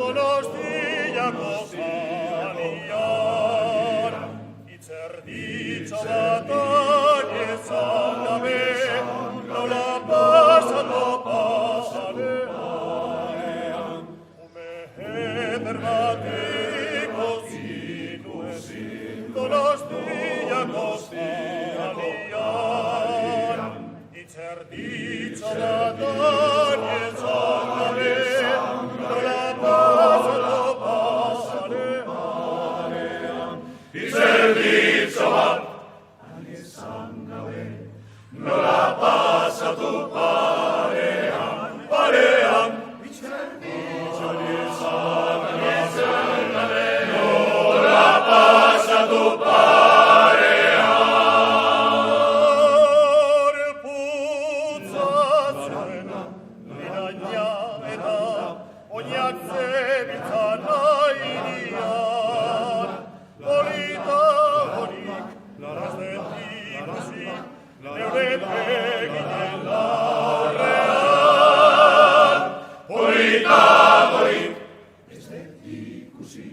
Donostiako zanian, itzerditza batak ezan gabe, nola pasatu pasarean. Ume eder bateko zituen, Donostiako zanian, itzerditza batak ezan gabe, nola pasatu pasarean. Itzerditza bat izan gabe, nola pasatu parean, parean. Itzerditza izan gabe, nola pasatu parean. Putzatzena, liraina eta oinak zebiltzan airean. Polita horik, larazten ikusi, neure beginen aurrean. Polita horik, ez dut ikusi,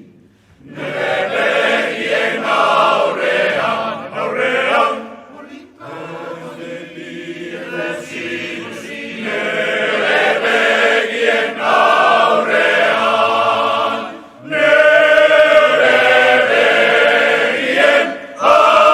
neure begien aurrean, aurrean. Polita horik, ez dut ikusi, neure begien aurrean, neure begien aurrean.